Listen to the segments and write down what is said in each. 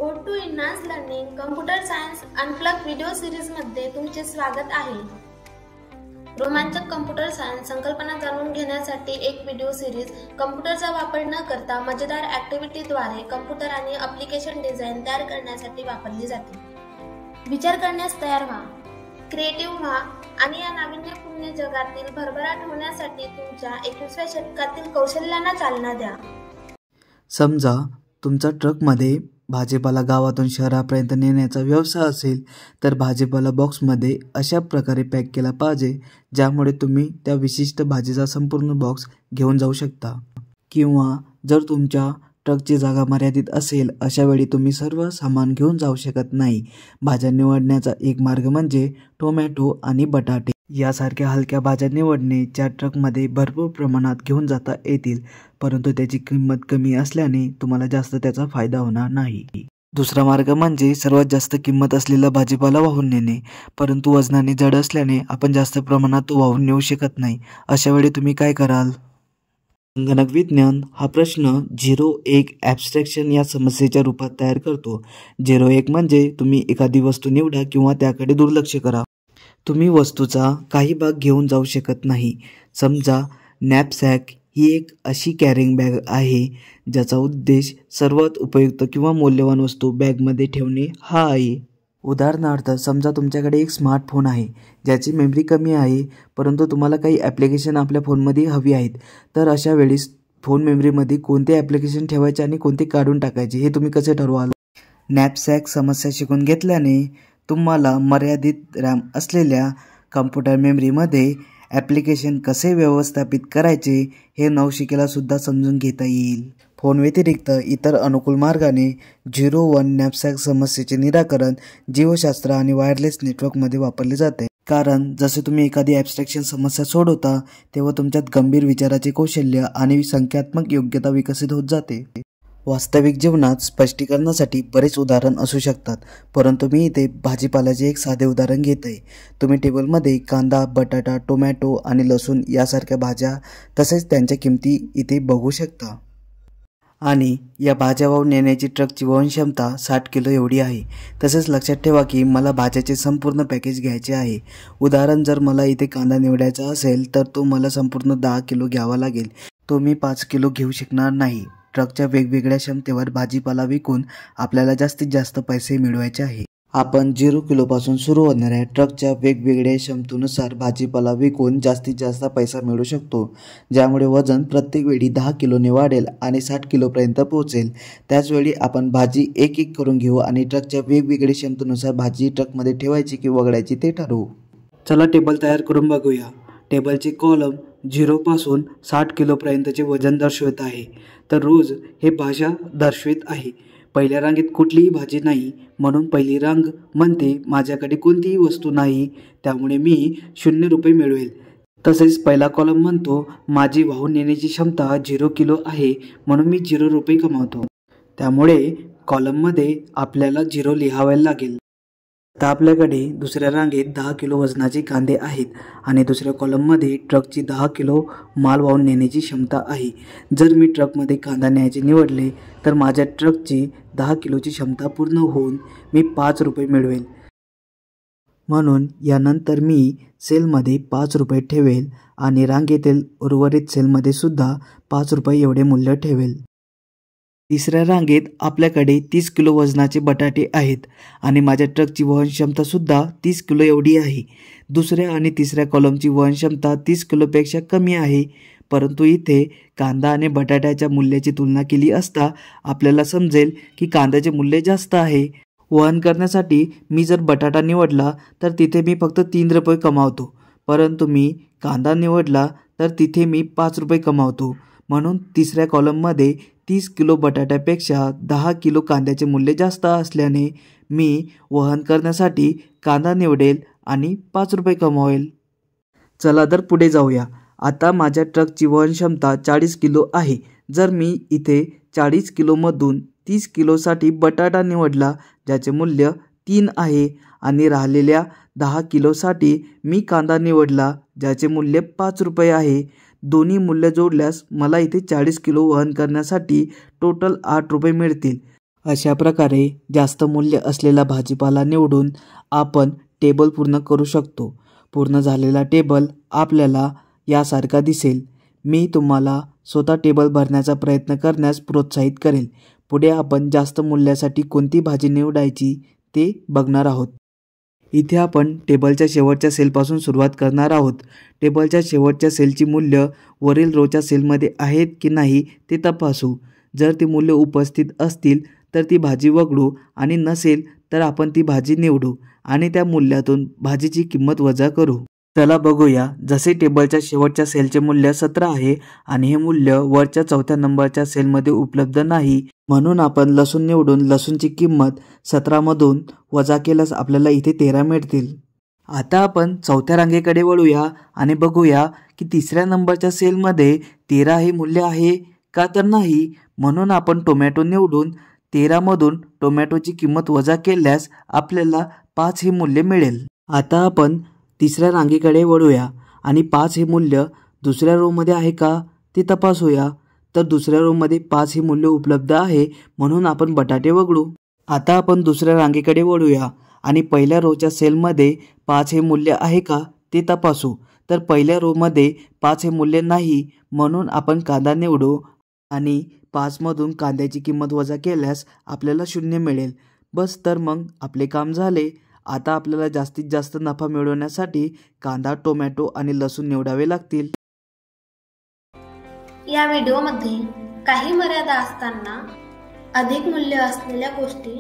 O2 enhance learning computer science unplug video सिरीजमध्ये तुमचे स्वागत आहे। रोमांचक कम्प्युटर सायन्स संकल्पना जाणून घेण्यासाठी एक व्हिडिओ सिरीज कम्प्युटरचा वापर न करता मजेदार ॲक्टिव्हिटीद्वारे कम्प्युटर आणि ॲप्लिकेशन डिझाइन तयार करण्यासाठी वापरली जाते। विचार करण्यास तयार व्हा, क्रिएटिव्ह व्हा आणि या नाविन्यपूर्ण जगातील भरभराट होण्यासाठी तुमच्या 21व्या शतकातील कौशल्यांना चालना द्या। समजा तुमचा ट्रकमध्ये भाजीपाला गावातून शहरापर्यंत नेण्याचा व्यवसाय असेल तर भाजीपाला बॉक्समध्ये अशा प्रकारे पॅक केला पाहिजे ज्यामुळे तुम्ही त्या विशिष्ट भाजीचा संपूर्ण बॉक्स घेऊन जाऊ शकता। किंवा जर तुमच्या ट्रकची जागा मर्यादित असेल अशा वेळी तुम्ही सर्व सामान घेऊन जाऊ शकत नाही। भाज्या निवडण्याचा एक मार्ग म्हणजे टोमॅटो आणि बटाटे यासारख्या हलक्या भाज्या निवडणे ज्या ट्रकमध्ये भरपूर प्रमाणात घेऊन जाता येतील, परंतु त्याची किंमत कमी असल्याने तुम्हाला जास्त त्याचा फायदा होणार नाही। दुसरा मार्ग म्हणजे सर्वात जास्त किंमत असलेला भाजीपाला वाहून नेणे, परंतु वजनाने जड असल्याने आपण जास्त प्रमाणात तो वाहून नेऊ शकत नाही। अशा वेळी तुम्ही काय कराल? संगणक विज्ञान हा प्रश्न 0-1 ॲब्स्ट्रॅक्शन या समस्येच्या रूपात तयार करतो। 0-1 म्हणजे तुम्ही एखादी वस्तू निवडा किंवा त्याकडे दुर्लक्ष करा। तुम्ही वस्तूचा काही भाग घेऊन जाऊ शकत नाही। समजा नॅपसॅक ही एक अशी कॅरिंग बॅग आहे ज्याचा उद्देश सर्वात उपयुक्त किंवा मौल्यवान वस्तू बॅगमध्ये ठेवणे हा आहे। उदाहरणार्थ समजा तुमच्याकडे एक स्मार्टफोन आहे ज्याची मेमरी कमी आहे, परंतु तुम्हाला काही ॲप्लिकेशन आपल्या फोनमध्ये हवी आहेत, तर अशा वेळेस फोन मेमरीमध्ये कोणते ॲप्लिकेशन ठेवायचे आणि कोणते काढून टाकायचे हे तुम्ही कसे ठरवाल? नॅपसॅक समस्या शिकून घेतल्याने तुम्हाला मर्यादित रॅम असलेल्या कम्प्युटर मेमरीमध्ये ॲप्लिकेशन कसे व्यवस्थापित करायचे हे नवशिकेला सुद्धा समजून घेता येईल। फोन व्यतिरिक्त इतर अनुकूल मार्गाने 0-1 नॅपसॅक समस्येचे निराकरण जीवशास्त्र आणि वायरलेस नेटवर्कमध्ये वापरले जाते। कारण जसे तुम्ही एखादी ॲब्स्ट्रॅक्शन समस्या सोडवता तेव्हा तुमच्यात गंभीर विचाराचे कौशल्य आणि संख्यात्मक योग्यता विकसित होत जाते। वास्तविक जीवनात स्पष्टीकरणासाठी बरेच उदाहरण असू शकतात, परंतु मी इथे भाजीपाल्याचे एक साधे उदाहरण घेत आहे। तुम्ही टेबलमध्ये कांदा, बटाटा, टोमॅटो आणि लसूण यासारख्या भाज्या तसेच त्यांच्या किमती इथे बघू शकता। आणि या भाज्या वाहून नेण्याची ट्रकची वहन क्षमता 60 किलो एवढी आहे। तसेच लक्षात ठेवा की मला भाज्याचे संपूर्ण पॅकेज घ्यायचे आहे। उदाहरण जर मला इथे कांदा निवडायचा असेल तर तो मला संपूर्ण 10 किलो घ्यावा लागेल, तो मी 5 किलो घेऊ शकणार नाही। ट्रकच्या वेगवेगळ्या क्षमतेवर भाजीपाला विकून आपल्याला जास्तीत जास्त पैसे मिळवायचे आहे। आपण 0 किलोपासून सुरू होणाऱ्या ट्रकच्या वेगवेगळ्या क्षमतेनुसार भाजीपाला विकून जास्तीत जास्त पैसा मिळवू शकतो, ज्यामुळे वजन प्रत्येक वेळी 10 किलोने वाढेल आणि 60 किलोपर्यंत पोहोचेल। त्याचवेळी आपण भाजी एक एक करून घेऊ आणि ट्रकच्या वेगवेगळ्या क्षमतेनुसार भाजी ट्रकमध्ये ठेवायची की वगळायची ते ठरवू। चला टेबल तयार करून बघूया। टेबलचे कॉलम 0 पासून 60 किलोपर्यंतचे वजन दर्शवत आहे, तर रोज हे भाज्या दर्शवित आहे। पहिल्या रांगेत कुठलीही भाजी नाही, म्हणून पहिली रांग म्हणते माझ्याकडे कोणतीही वस्तू नाही, त्यामुळे मी 0 रुपये मिळवेल। तसेच पहिला कॉलम म्हणतो माझी वाहून नेण्याची क्षमता 0 किलो आहे, म्हणून मी 0 रुपये कमावतो। त्यामुळे कॉलममध्ये आपल्याला 0 लिहावे लागेल। आता आपल्याकडे दुसऱ्या रांगेत 10 किलो वजनाचे कांदे आहेत आणि दुसऱ्या कॉलममध्ये ट्रकची 10 किलो माल वाहून नेण्याची क्षमता आहे। जर मी ट्रकमध्ये कांदा न्यायचे निवडले तर माझ्या ट्रकची 10 किलोची क्षमता पूर्ण होऊन मी 5 रुपये मिळवेल। म्हणून यानंतर मी सेलमध्ये 5 रुपये ठेवेल आणि रांगेतील उर्वरित सेलमध्ये सुद्धा 5 रुपये एवढे मूल्य ठेवेल। तिसऱ्या रांगेत आपल्याकडे 30 किलो वजनाचे बटाटे आहेत आणि माझ्या ट्रकची वहन क्षमता सुद्धा 30 किलो एवढी आहे। दुसऱ्या आणि तिसऱ्या कॉलमची वहन क्षमता 30 किलोपेक्षा कमी आहे, परंतु इथे कांदा आणि बटाट्याच्या मूल्याची तुलना केली असता आपल्याला समजेल की कांद्याचे मूल्य जास्त आहे। वहन करण्यासाठी मी जर बटाटा निवडला तर तिथे मी फक्त 3 रुपये कमावतो, परंतु मी कांदा निवडला तर तिथे मी 5 रुपये कमावतो। म्हणून तिसऱ्या कॉलममध्ये 30 किलो बटाट्यापेक्षा 10 किलो कांद्याचे मूल्य जास्त असल्याने मी वहन करण्यासाठी कांदा निवडेल आणि 5 रुपये कमावेल। चला तर पुढे जाऊया। आता माझ्या ट्रकची वहन क्षमता 40 किलो आहे। जर मी इथे 40 किलोमधून 30 किलोसाठी बटाटा निवडला ज्याचे मूल्य 3 आहे आणि राहिलेल्या 10 किलोसाठी मी कांदा निवडला ज्याचे मूल्य 5 रुपये आहे, दोन्ही मूल्य जोडल्यास मला इथे 40 किलो वहन करण्यासाठी टोटल 8 रुपये मिळतील। अशा प्रकारे जास्त मूल्य असलेला भाजीपाला निवडून आपण टेबल पूर्ण करू शकतो. पूर्ण झालेला टेबल आपल्याला यासारखा दिसेल. मी तुम्हाला स्वतः टेबल भरण्याचा प्रयत्न करण्यास प्रोत्साहित करेल. पुढे आपण जास्त मूल्यासाठी कोणती भाजी निवडायची ते बघणार आहोत. इथे आपण टेबलच्या शेवटच्या सेलपासून सुरुवात करणार आहोत. टेबलच्या शेवटच्या सेलची मूल्य वरील रोच्या सेलमध्ये आहेत की नाही ते तपासू. जर ती मूल्य उपस्थित असतील तर ती भाजी वगळू आणि नसेल तर आपण ती भाजी निवडू आणि त्या मूल्यातून भाजीची किंमत वजा करू. चला बघूया. जसे टेबलच्या शेवटच्या सेलचे मूल्य 17 आहे आणि हे मूल्य वरच्या 4थ्या नंबरच्या सेलमध्ये उपलब्ध नाही, म्हणून आपण लसूण निवडून लसूणची किंमत 17 मधून वजा केल्यास आपल्याला इथे 13 मिळतील. आता आपण 4थ्या रांगेकडे वळूया आणि बघूया की 3ऱ्या नंबरच्या सेलमध्ये 13 हे मूल्य आहे का तर नाही, म्हणून आपण टोमॅटो निवडून 13 मधून टोमॅटोची किंमत वजा केल्यास आपल्याला 5 हे मूल्य मिळेल. आता आपण 3ऱ्या रांगेकडे वळूया आणि 5 हे मूल्य दुसऱ्या रोमध्ये आहे का ते तपासूया. तर दुसऱ्या रोमध्ये 5 हे मूल्य उपलब्ध आहे, म्हणून आपण बटाटे वगळू. आता आपण दुसऱ्या रांगेकडे वळूया आणि पहिल्या रोच्या सेलमध्ये 5 हे मूल्य आहे का ते तपासू. तर पहिल्या रोमध्ये 5 हे मूल्य नाही, म्हणून आपण कांदा निवडू आणि 5 मधून कांद्याची किंमत वजा केल्यास आपल्याला 0 मिळेल. बस, तर मग आपले काम झाले. आता आपल्याला जास्तीत जास्त नफा मिळवण्यासाठी कांदा, टोमॅटो आणि लसूण निवडावे लागतील. या व्हिडिओमध्ये काही मर्यादा असताना अधिक मूल्य असलेल्या गोष्टी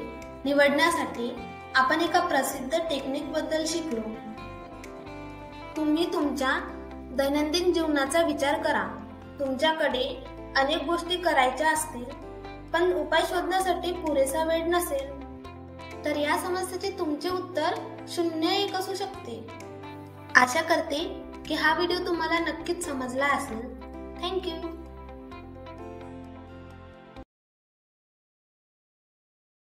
निवडण्यासाठी आपण एका प्रसिद्ध टेक्निकबद्दल शिकलो. तुम्ही तुमच्या दैनंदिन जीवनाचा विचार करा. तुमच्याकडे अनेक गोष्टी करायच्या असतील पण उपाय शोधण्यासाठी पुरेसा वेळ नसेल, तर या समस्येचे तुमचे उत्तर 0-1 असू शकते. आशा करते की हा व्हिडिओ तुम्हाला नक्कीच समजला असेल. थँक्यू.